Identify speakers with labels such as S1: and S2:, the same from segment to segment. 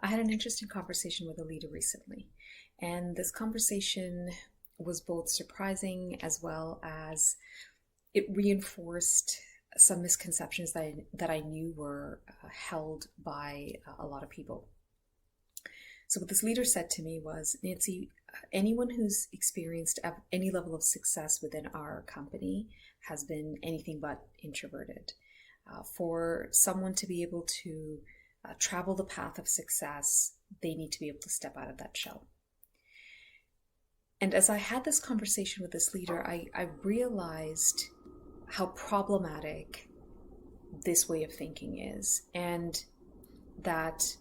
S1: I had an interesting conversation with a leader recently, and this conversation was both surprising as well as it reinforced some misconceptions that I knew were held by a lot of people. So, what this leader said to me was, Nancy, anyone who's experienced any level of success within our company has been anything but introverted. For someone to be able to travel the path of success, they need to be able to step out of that shell. And as I had this conversation with this leader, I realized how problematic this way of thinking is, and that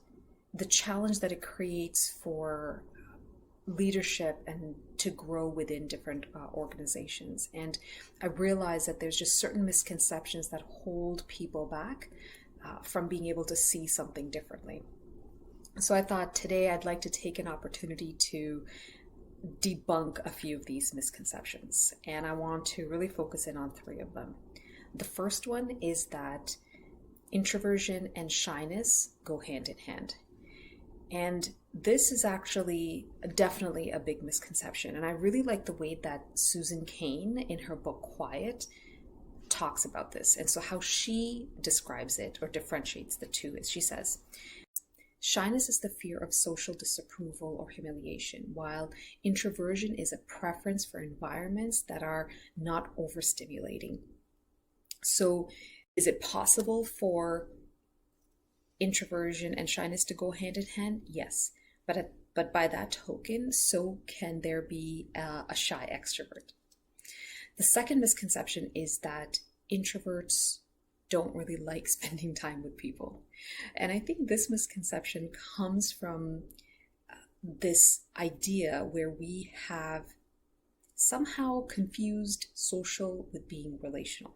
S1: the challenge that it creates for leadership and to grow within different organizations. And I realized that there's just certain misconceptions that hold people back from being able to see something differently. So I thought today I'd like to take an opportunity to debunk a few of these misconceptions. And I want to really focus in on three of them. The first one is that introversion and shyness go hand in hand. And this is actually definitely a big misconception. And I really like the way that Susan Cain in her book Quiet talks about this. And so how she describes it or differentiates the two is she says, shyness is the fear of social disapproval or humiliation, while introversion is a preference for environments that are not overstimulating. So is it possible for introversion and shyness to go hand in hand? Yes. But by that token, so can there be a shy extrovert. The second misconception is that introverts don't really like spending time with people. And I think this misconception comes from this idea where we have somehow confused social with being relational.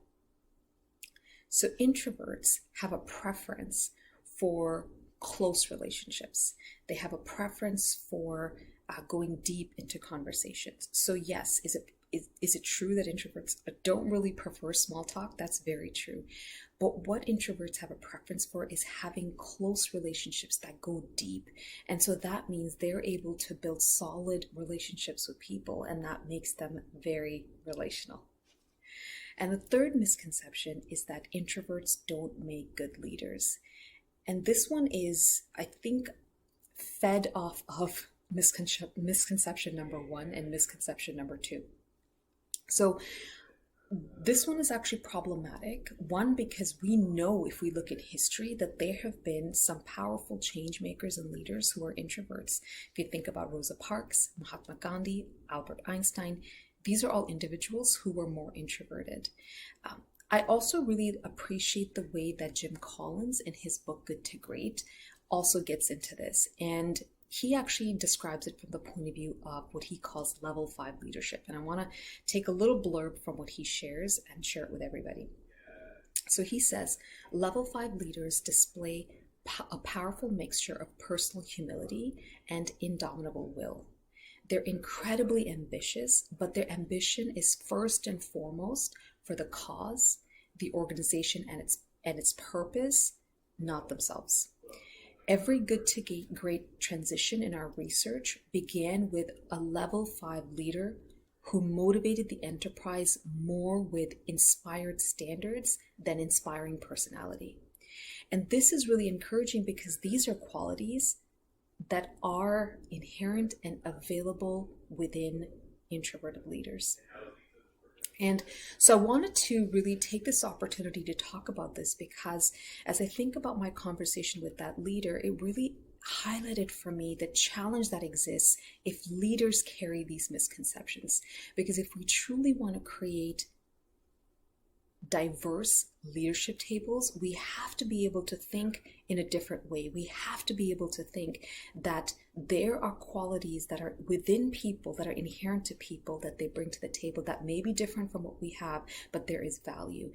S1: So introverts have a preference for close relationships. They have a preference for going deep into conversations. So yes, is it true that introverts don't really prefer small talk? That's very true. But what introverts have a preference for is having close relationships that go deep. And so that means they're able to build solid relationships with people, and that makes them very relational. And the third misconception is that introverts don't make good leaders. And this one is, I think, fed off of misconception number one and misconception number two. So this one is actually problematic. One, because we know if we look at history that there have been some powerful change makers and leaders who are introverts. If you think about Rosa Parks, Mahatma Gandhi, Albert Einstein, these are all individuals who were more introverted. I also really appreciate the way that Jim Collins in his book Good to Great also gets into this. And he actually describes it from the point of view of what he calls level 5 leadership. And I want to take a little blurb from what he shares and share it with everybody. So he says, level 5 leaders display a powerful mixture of personal humility and indomitable will. They're incredibly ambitious, but their ambition is first and foremost for the cause, the organization, and its purpose, not themselves. Every good to great transition in our research began with a level 5 leader who motivated the enterprise more with inspired standards than inspiring personality. And this is really encouraging because these are qualities that are inherent and available within introverted leaders. And so I wanted to really take this opportunity to talk about this because as I think about my conversation with that leader, it really highlighted for me the challenge that exists if leaders carry these misconceptions. Because if we truly want to create diverse leadership tables, we have to be able to think in a different way. We have to be able to think that there are qualities that are within people, that are inherent to people, that they bring to the table that may be different from what we have, but there is value.